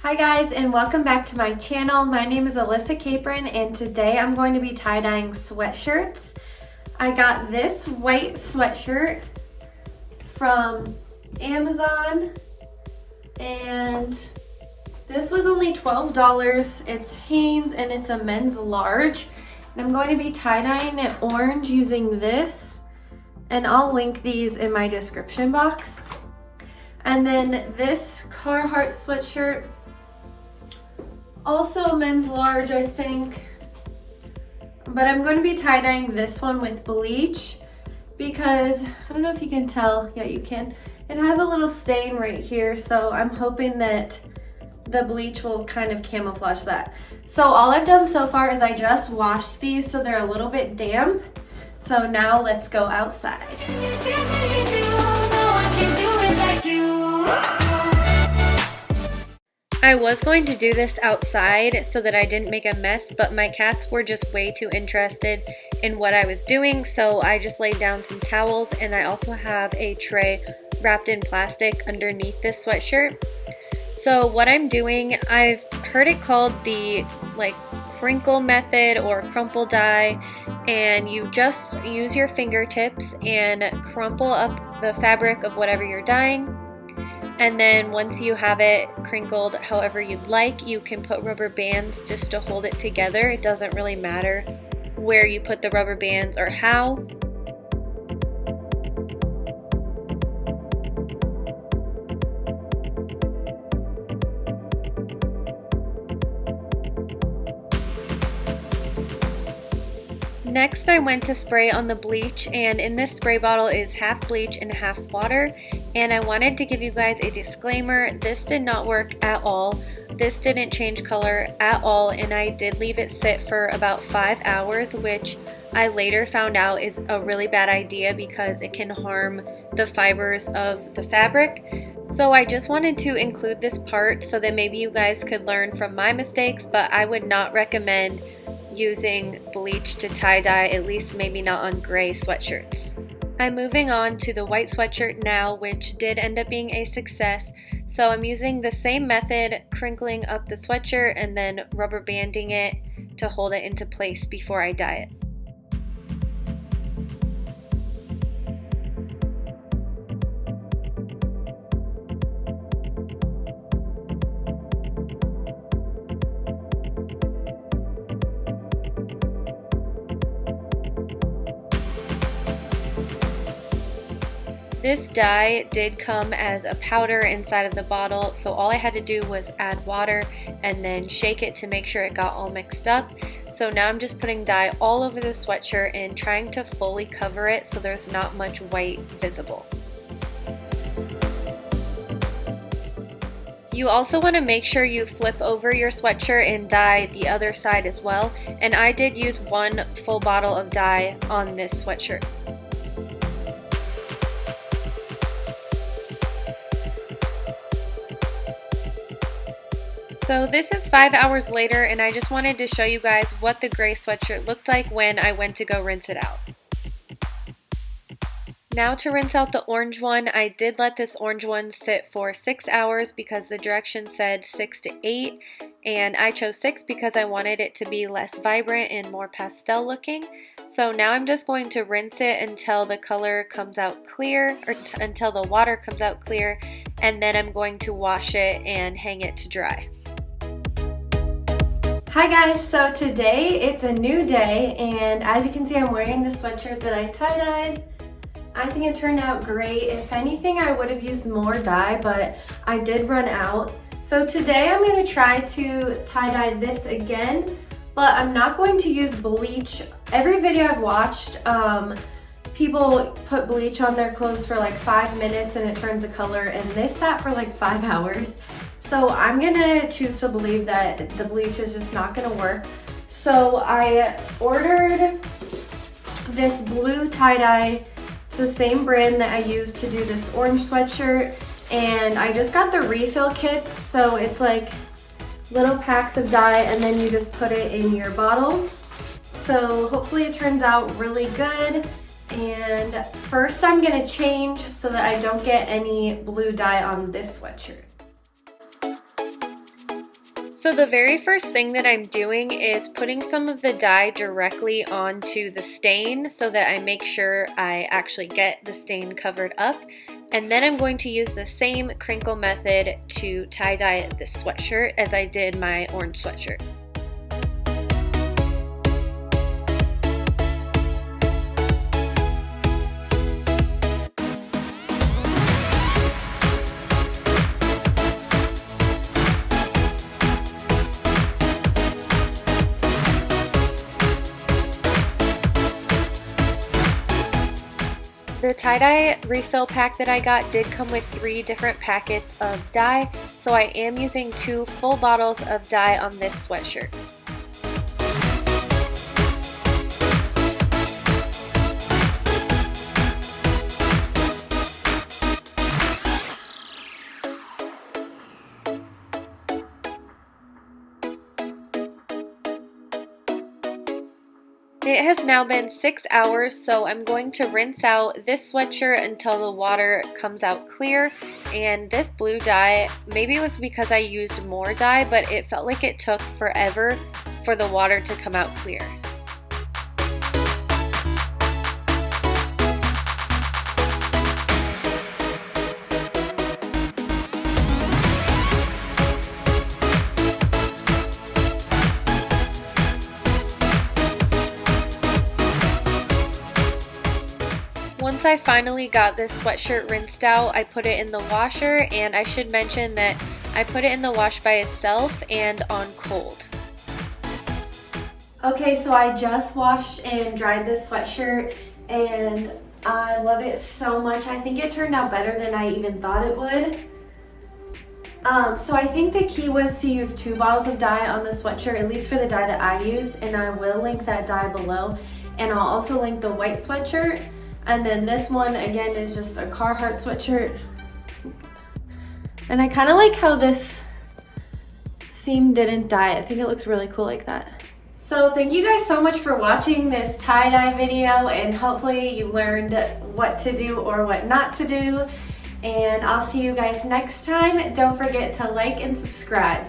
Hi guys, and welcome back to my channel. My name is Alissa Capron, and today I'm going to be tie-dyeing sweatshirts. I got this white sweatshirt from Amazon, and this was only $12. It's Hanes and it's a men's large. And I'm going to be tie-dyeing it orange using this, and I'll link these in my description box. And then this Carhartt sweatshirt, also men's large, I think. But I'm going to be tie-dyeing this one with bleach because, I don't know if you can tell, yeah you can, it has a little stain right here, so I'm hoping that the bleach will kind of camouflage that. So all I've done so far is I just washed these so they're a little bit damp. So now let's go outside. I was going to do this outside so that I didn't make a mess, but my cats were just way too interested in what I was doing, so I just laid down some towels, and I also have a tray wrapped in plastic underneath this sweatshirt. So what I'm doing, I've heard it called the crinkle method or crumple dye, and you just use your fingertips and crumple up the fabric of whatever you're dyeing. And then once you have it crinkled however you'd like, you can put rubber bands just to hold it together. It doesn't really matter where you put the rubber bands or how. Next, I went to spray on the bleach, and in this spray bottle is half bleach and half water. And I wanted to give you guys a disclaimer, this did not work at all. This didn't change color at all, and I did leave it sit for about 5 hours, which I later found out is a really bad idea because it can harm the fibers of the fabric. So I just wanted to include this part so that maybe you guys could learn from my mistakes, but I would not recommend using bleach to tie-dye, at least maybe not on gray sweatshirts. I'm moving on to the white sweatshirt now, which did end up being a success. So I'm using the same method, crinkling up the sweatshirt and then rubber banding it to hold it into place before I dye it. This dye did come as a powder inside of the bottle, so all I had to do was add water and then shake it to make sure it got all mixed up. So now I'm just putting dye all over the sweatshirt and trying to fully cover it so there's not much white visible. You also want to make sure you flip over your sweatshirt and dye the other side as well, and I did use 1 full bottle of dye on this sweatshirt. So this is 5 hours later, and I just wanted to show you guys what the gray sweatshirt looked like when I went to go rinse it out. Now to rinse out the orange one, I did let this orange one sit for 6 hours because the directions said 6 to 8, and I chose 6 because I wanted it to be less vibrant and more pastel looking. So now I'm just going to rinse it until the color comes out clear, or until the water comes out clear, and then I'm going to wash it and hang it to dry. Hi guys, so today it's a new day, and as you can see I'm wearing the sweatshirt that I tie-dyed. I think it turned out great. If anything, I would have used more dye, but I did run out. So today I'm going to try to tie-dye this again, but I'm not going to use bleach. Every video I've watched, people put bleach on their clothes for like 5 minutes and it turns a color, and this sat for like 5 hours. So I'm gonna choose to believe that the bleach is just not gonna work. So I ordered this blue tie-dye. It's the same brand that I used to do this orange sweatshirt, and I just got the refill kits. So it's like little packs of dye, and then you just put it in your bottle. So hopefully it turns out really good. And first I'm gonna change so that I don't get any blue dye on this sweatshirt. So the very first thing that I'm doing is putting some of the dye directly onto the stain so that I make sure I actually get the stain covered up. And then I'm going to use the same crinkle method to tie-dye this sweatshirt as I did my orange sweatshirt. The tie-dye refill pack that I got did come with 3 different packets of dye, so I am using 2 full bottles of dye on this sweatshirt. It has now been 6 hours, so I'm going to rinse out this sweatshirt until the water comes out clear. And this blue dye, maybe it was because I used more dye, but it felt like it took forever for the water to come out clear. Once I finally got this sweatshirt rinsed out, I put it in the washer, and I should mention that I put it in the wash by itself and on cold. Okay, so I just washed and dried this sweatshirt and I love it so much. I think it turned out better than I even thought it would. So I think the key was to use 2 bottles of dye on the sweatshirt, at least for the dye that I used, and I will link that dye below. And I'll also link the white sweatshirt. And then this one, again, is just a Carhartt sweatshirt. And I kind of like how this seam didn't dye. I think it looks really cool like that. So thank you guys so much for watching this tie-dye video, and hopefully you learned what to do or what not to do. And I'll see you guys next time. Don't forget to like and subscribe.